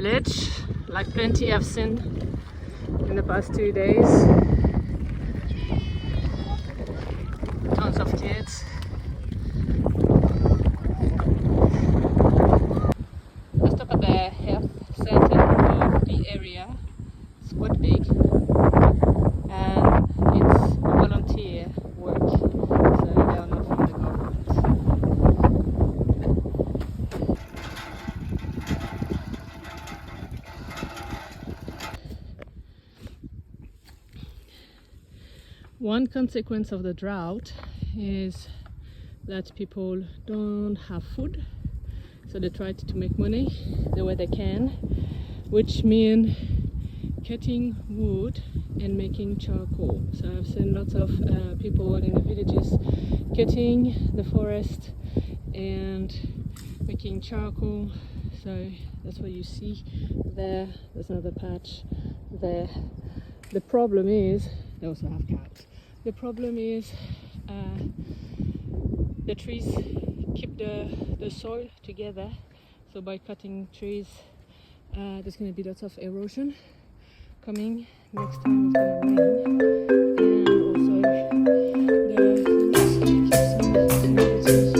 village, like plenty I've seen in the past 2 days. Tons of kids. Let's talk about the health center of the area. It's quite big and it's volunteer work, so they are not from the government. One consequence of the drought is that people don't have food, so they try to make money the way they can, which means cutting wood and making charcoal. So I've seen lots of people in the villages cutting the forest and making charcoal. So that's what you see there. There's another patch there. The problem is they also have cats. The problem is the trees keep the soil together. So by cutting trees, there's going to be lots of erosion coming. Next time it's going to rain, and also the mist keeps on melting.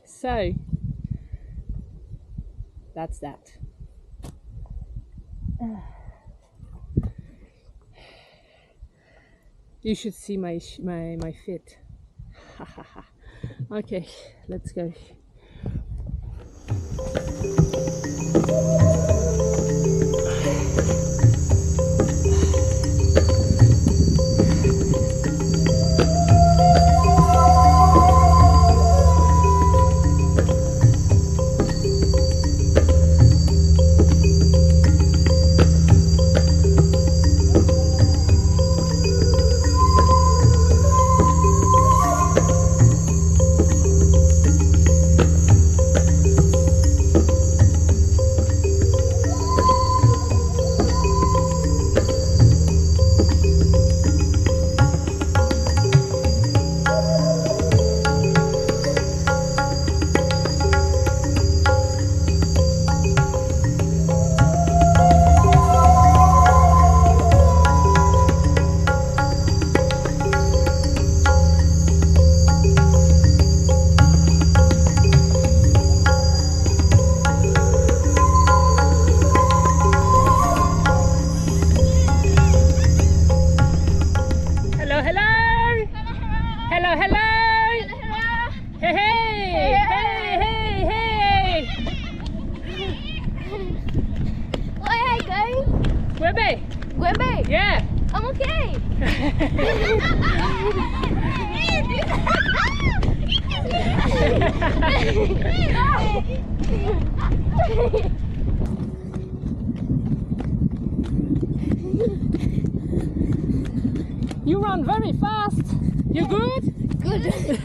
So that's that. You should see my feet. Okay, let's go. Gwembe? Yeah. I'm okay. You run very fast. You good? Good.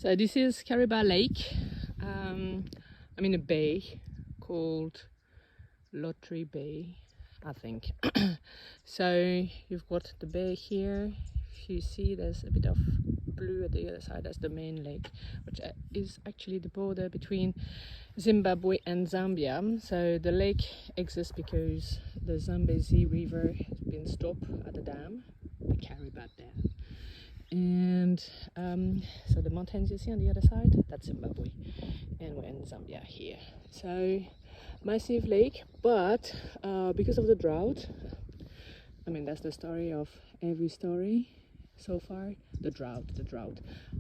So this is Kariba Lake. I'm in a bay called Lottery Bay, I think. So you've got the bay here. If you see, there's a bit of blue at the other side. That's the main lake, which is actually the border between Zimbabwe and Zambia. So the lake exists because the Zambezi River has been stopped at the dam, the Kariba Dam. And so the mountains you see on the other side, that's Zimbabwe, and we're in Zambia here. So massive lake, but because of the drought, I mean, that's the story of every story so far, the drought.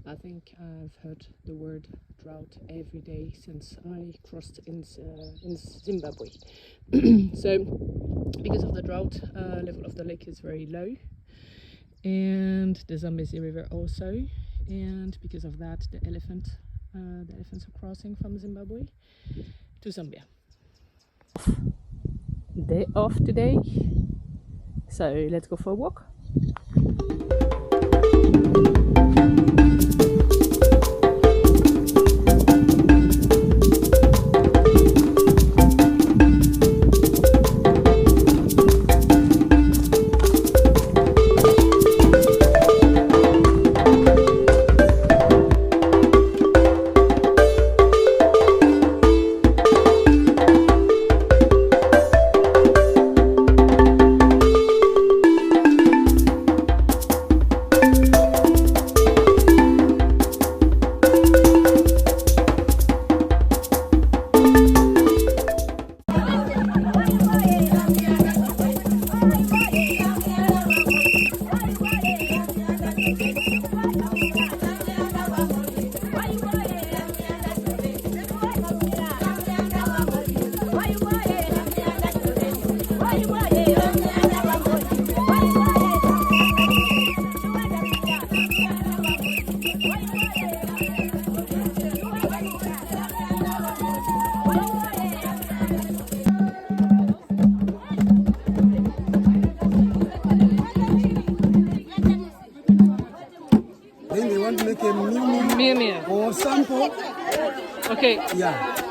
I think I've heard the word drought every day since I crossed in Zimbabwe. So because of the drought, level of the lake is very low, and the Zambezi River also, and because of that, the elephants are crossing from Zimbabwe to Zambia. Day off today, so let's go for a walk. Then they want to make a meal or sample. Okay. Yeah.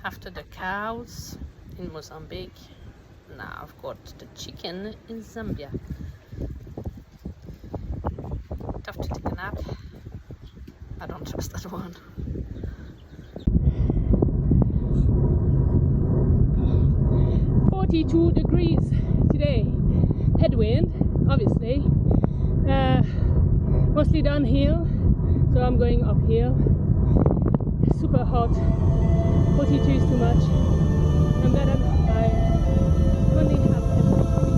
After the cows in Mozambique, now I've got the chicken in Zambia. Tough to take a nap. I don't trust that one. "42 degrees today. Headwind, obviously. Mostly downhill, so I'm going uphill. Super hot. 42 is too much. I'm glad I only have everything to do.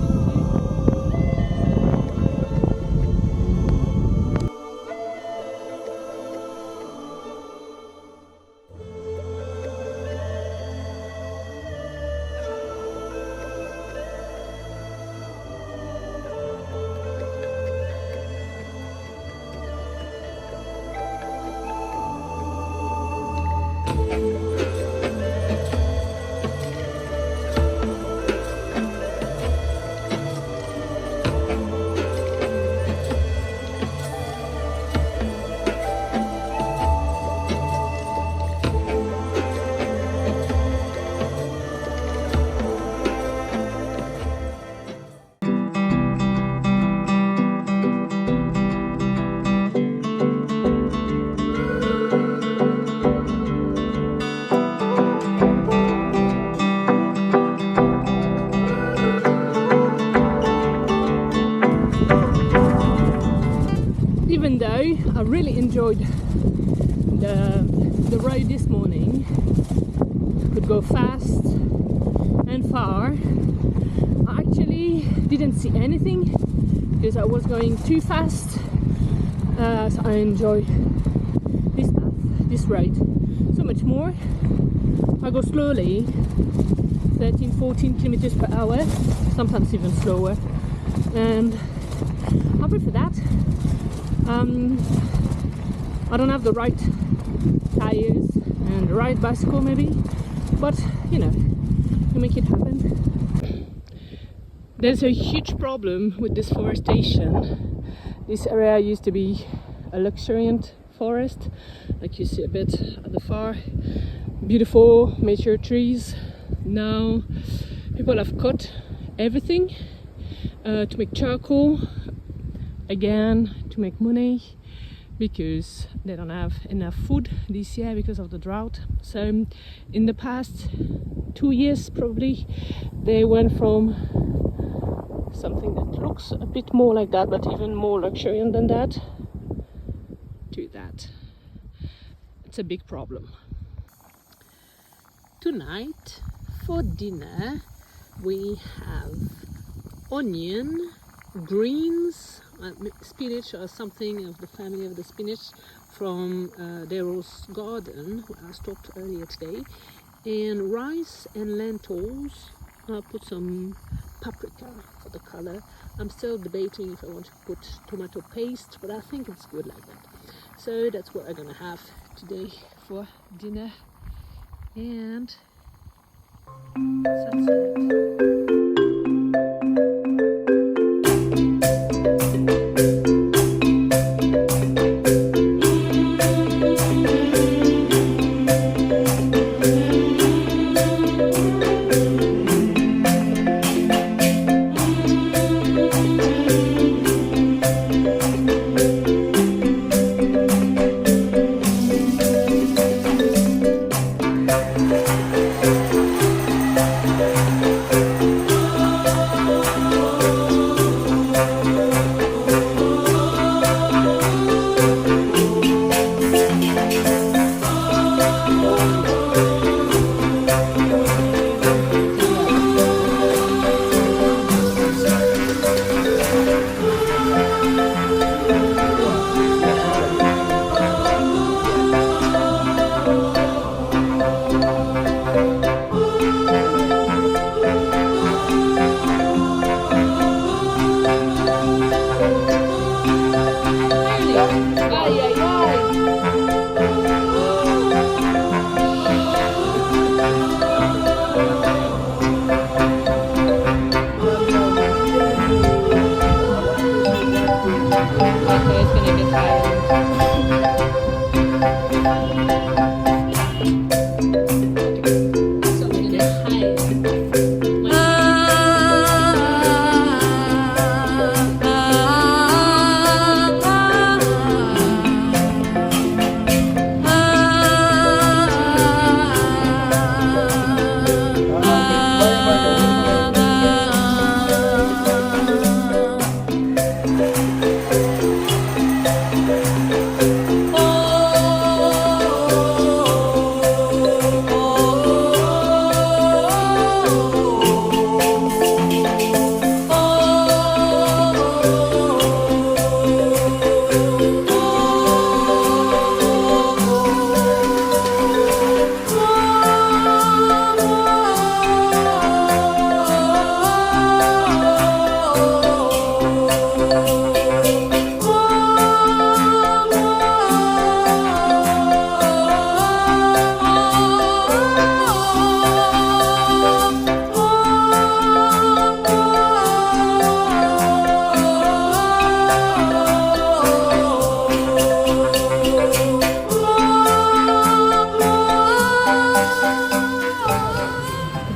Even though I really enjoyed the road this morning, could go fast and far, I actually didn't see anything because I was going too fast So I enjoy this path, this ride so much more. I go slowly, 13-14 kilometers per hour, sometimes even slower, and I prefer that. I don't have the right tires and the right bicycle maybe, but you know, you make it happen. There's a huge problem with deforestation. This area used to be a luxuriant forest, like you see a bit at the far. Beautiful mature trees. Now people have cut everything to make charcoal, again to make money, because they don't have enough food this year because of the drought. So in the past 2 years probably, they went from something that looks a bit more like that, but even more luxuriant than that, to that. It's a big problem. Tonight for dinner we have onion, greens, spinach or something of the family of the spinach from Daryl's garden, I stocked earlier today, and rice and lentils. I'll put some paprika for the color. I'm still debating if I want to put tomato paste, but I think it's good like that. So that's what I'm gonna have today for dinner, and sunset.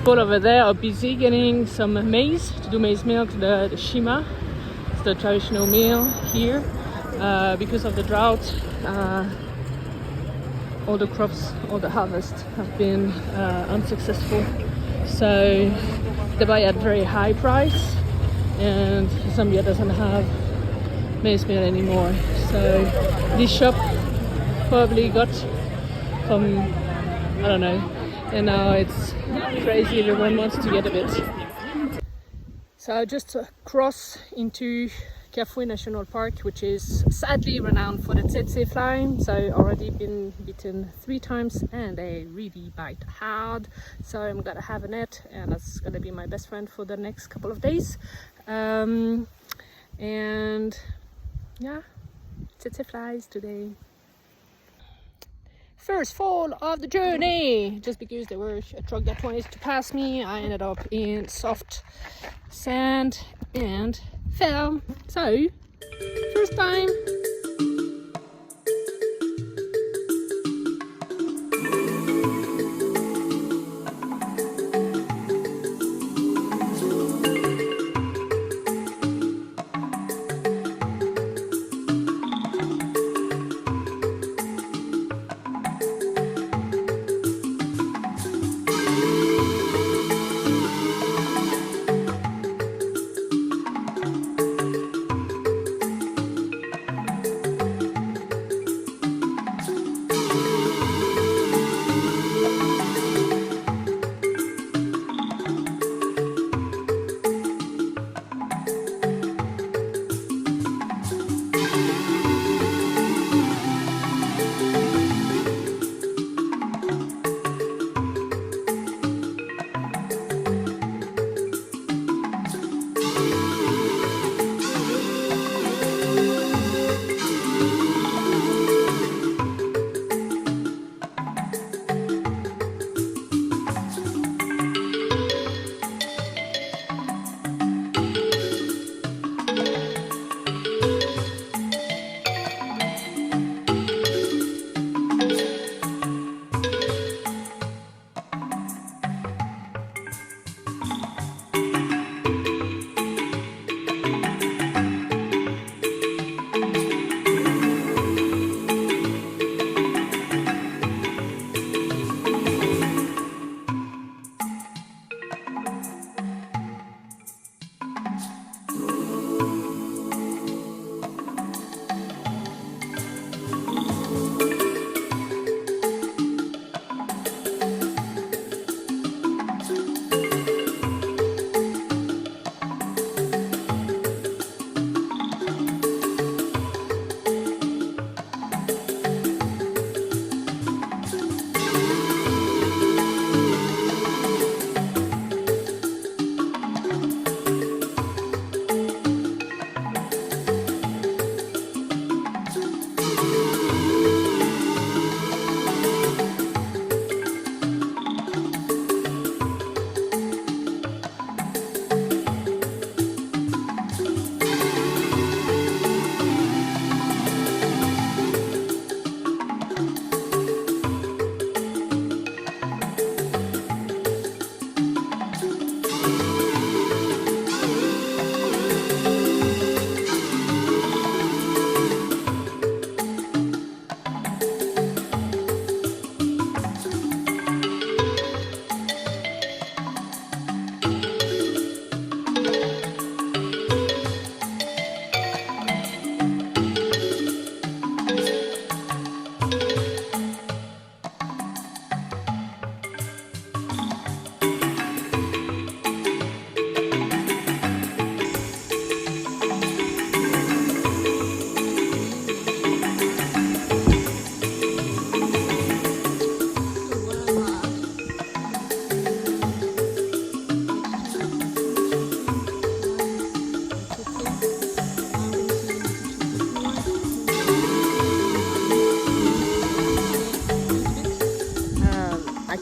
People over there are busy getting some maize to do maize milk, the shima. It's the traditional meal here. Because of the drought, all the crops, all the harvests have been unsuccessful. So they buy at very high price, and Zambia doesn't have maize meal anymore. So this shop probably got from, I don't know, and now it's crazy, everyone wants to get a bit. So I just cross into Kafue National Park, which is sadly renowned for the tsetse fly. So already been bitten 3 times and they really bite hard. So I'm gonna have a net and that's gonna be my best friend for the next couple of days. And yeah, tsetse flies today. First fall of the journey. Just because there were a truck that wanted to pass me, I ended up in soft sand and fell. So, first time.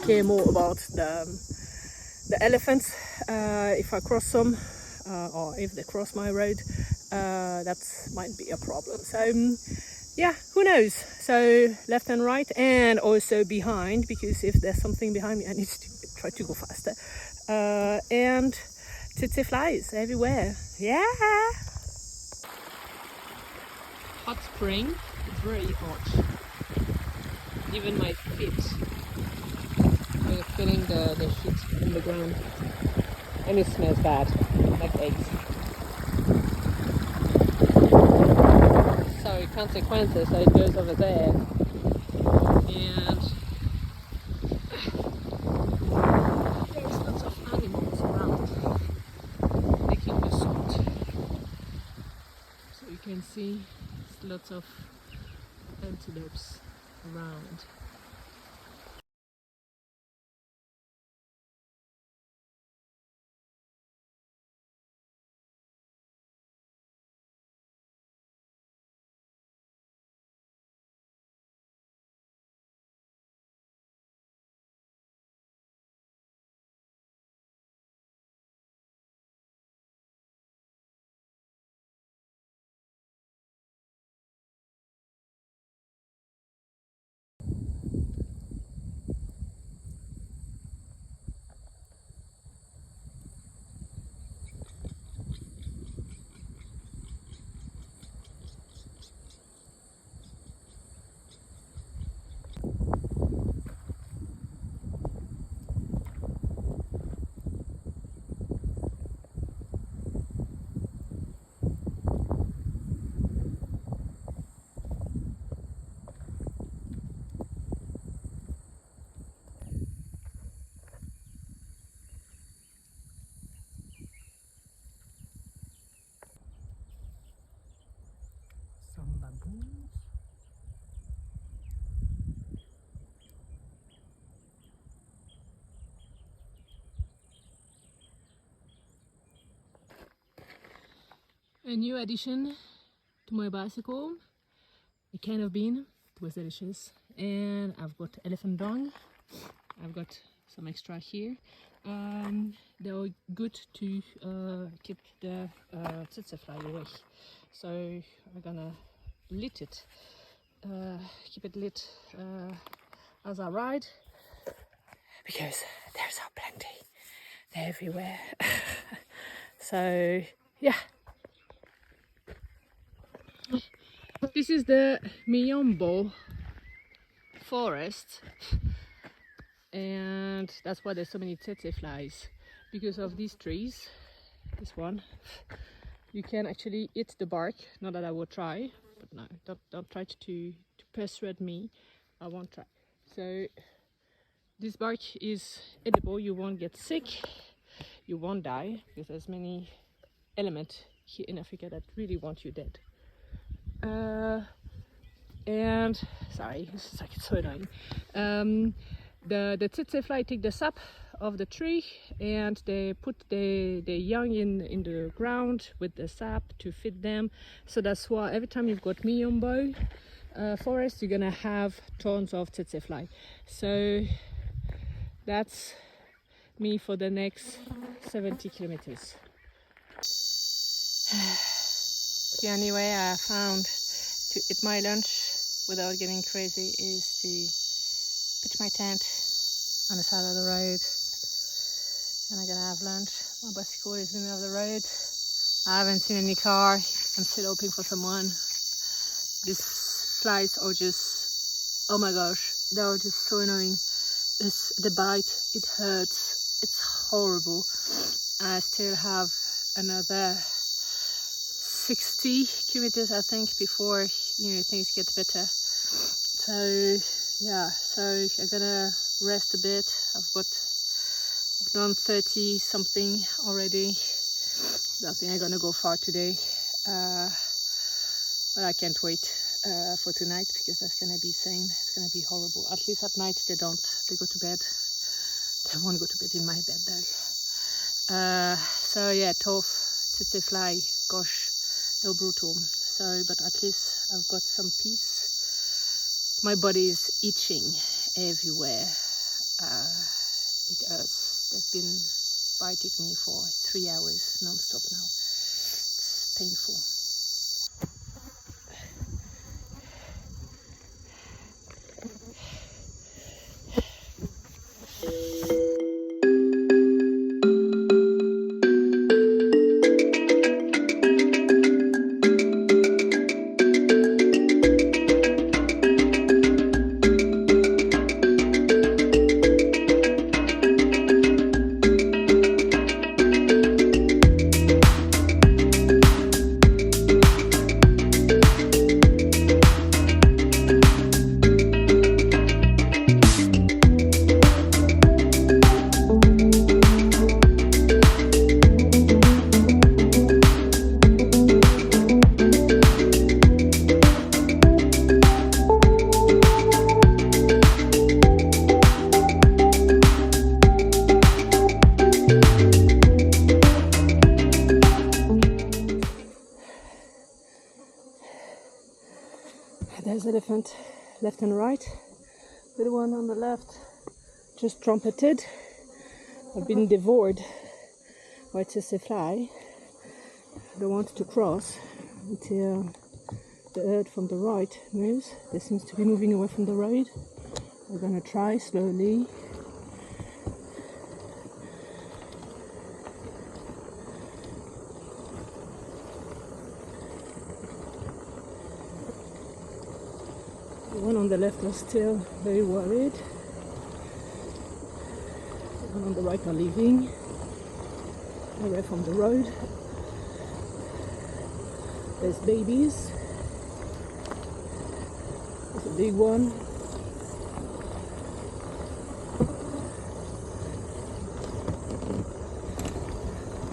Care more about the elephants if I cross them or if they cross my road. That might be a problem. So yeah, who knows? So left and right, and also behind, because if there's something behind me I need to try to go faster. And tsetse flies everywhere. Yeah, hot spring. It's very hot. Even my feet are feeling the heat in the ground, and it smells bad, like eggs. So consequences, so it goes over there, and there's lots of animals around making the salt. see lots of antelopes around. Some baboons. A new addition to my bicycle, a can of bean. It was delicious. And I've got elephant dung. I've got some extra here. They're good to keep the tsetse fly away. So I'm gonna lit it, keep it lit as I ride, because there's so plenty. They're everywhere. So yeah. This is the Miyombo forest, and that's why there's so many tsetse flies, because of these trees. This one, you can actually eat the bark. Not that I will try, but no, don't try to persuade me. I won't try. So this bark is edible. You won't get sick, you won't die, because there's many elements here in Africa that really want you dead. And sorry, it's like it's so annoying. The tsetse fly take the sap of the tree, and they put the young in the ground with the sap to feed them. So that's why every time you've got Miyombo forest, you're gonna have tons of tsetse fly. So that's me for the next 70 kilometers. The only way I found to eat my lunch without getting crazy is to pitch my tent on the side of the road, and I'm gonna have lunch. My bicycle is in the middle of the road. I haven't seen any car. I'm still hoping for someone. These flies are just, oh my gosh, they're just so annoying. The bite, it hurts. It's horrible. I still have another 60 kilometers, I think, before things get better. So yeah, so I'm gonna rest a bit. I've done 30 something already. I don't think I'm gonna go far today, but I can't wait for tonight, because that's gonna be same. It's gonna be horrible. At least at night they go to bed. They won't go to bed in my bed though. So yeah, tough tsetse fly, gosh, they're brutal. So, but at least I've got some peace. My body is itching everywhere. It hurts. They've been biting me for 3 hours non-stop now. It's painful. There's elephant left and right. The one on the left just trumpeted. I've been devoured by tsetse fly. I don't want to cross until the herd from the right moves. They seem to be moving away from the road. We're gonna try slowly. The one on the left was still very worried. The one on the right are leaving away from the road. There's babies. There's a big one.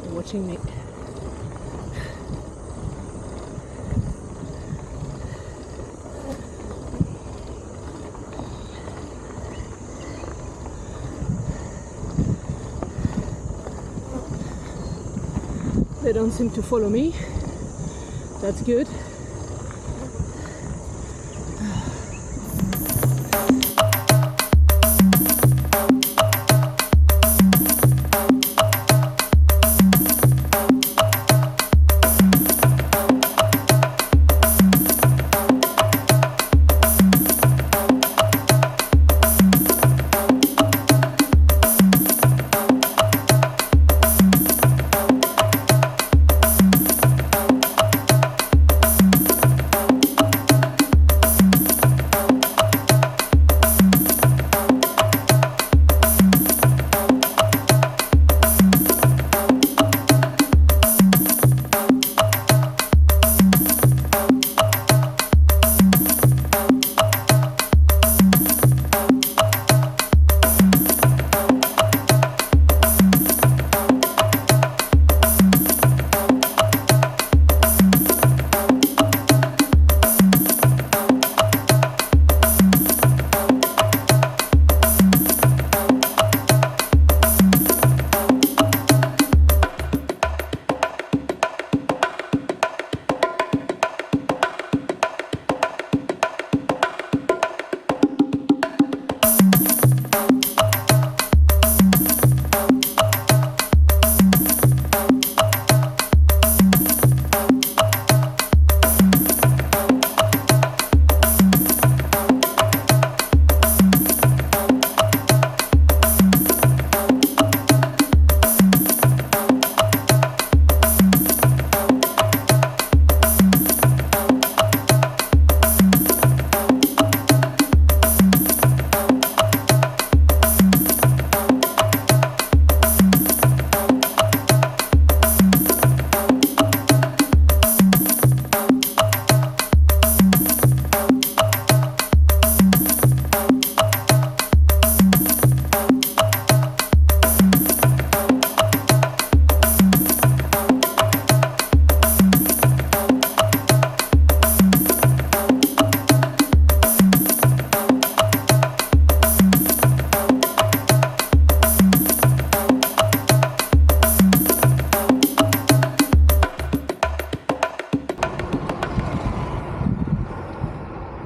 They're watching me. They don't seem to follow me. That's good.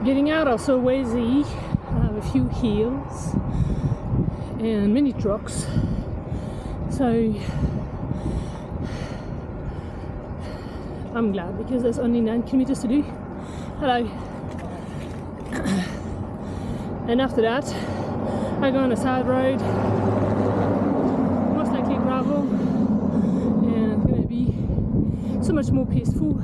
Getting out also easy. I have a few hills and many trucks, so I'm glad because there's only 9 kilometers to do. Hello. And after that I go on a side road, most likely gravel, and it's gonna be so much more peaceful.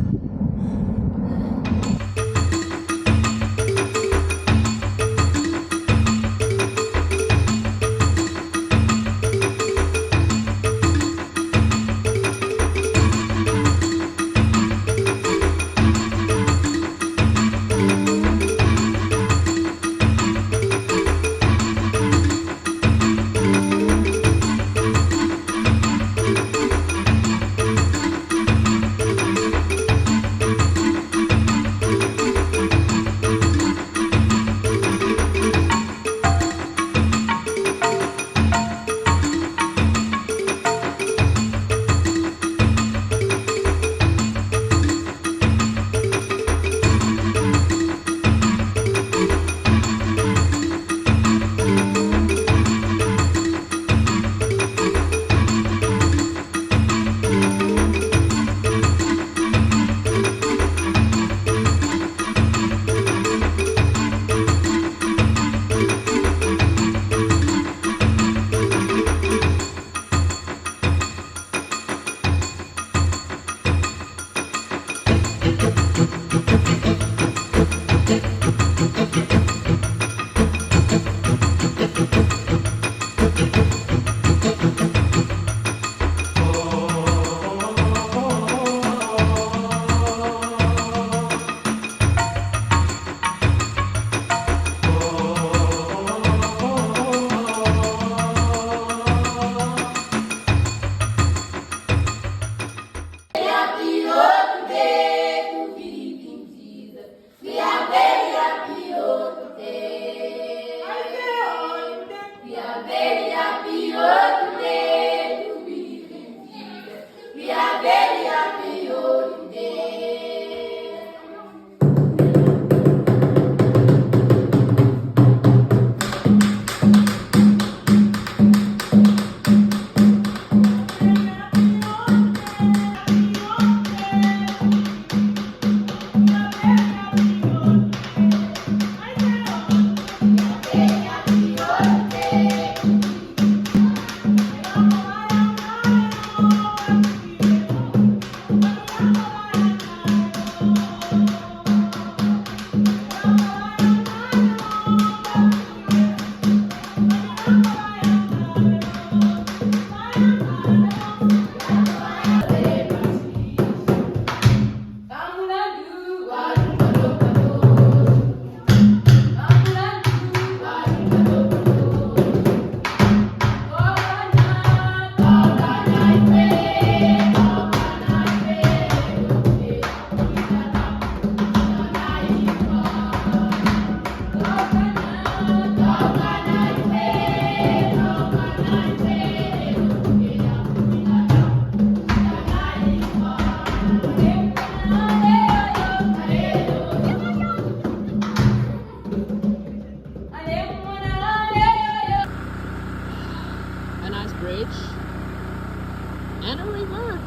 and a river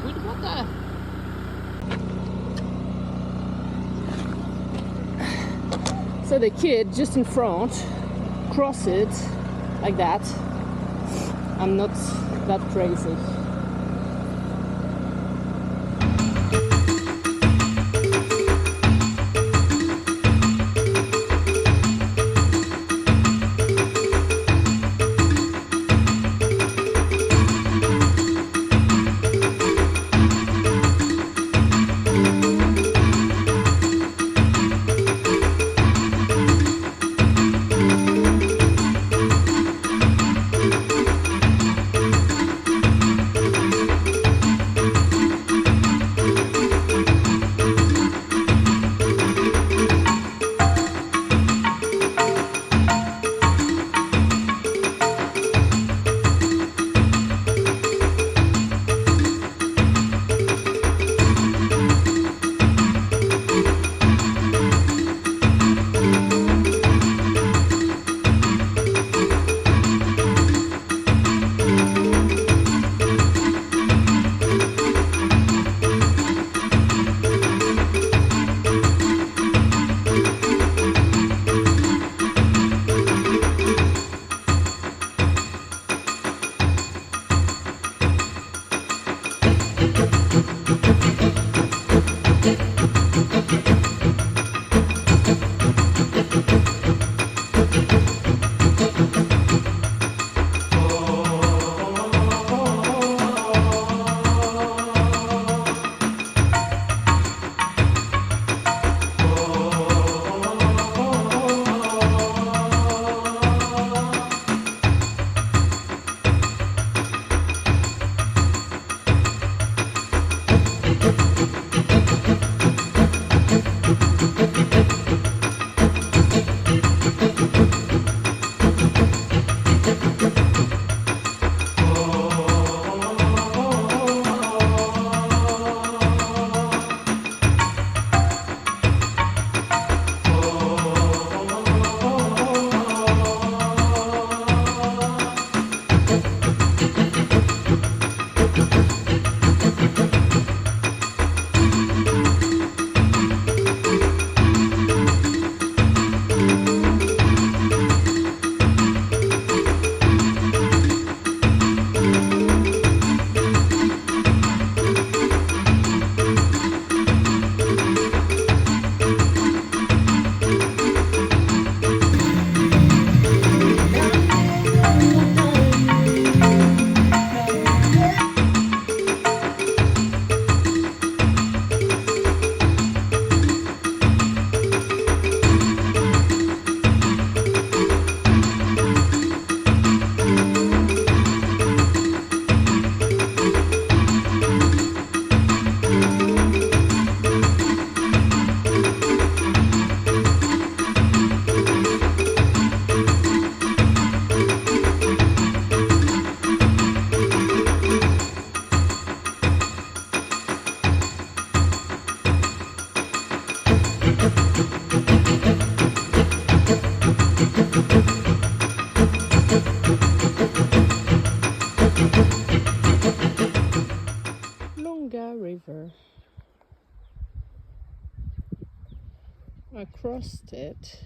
with water. So the kid just in front cross it like that. I'm not that crazy. River. I crossed it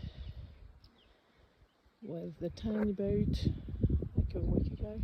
with the tiny boat like a week ago.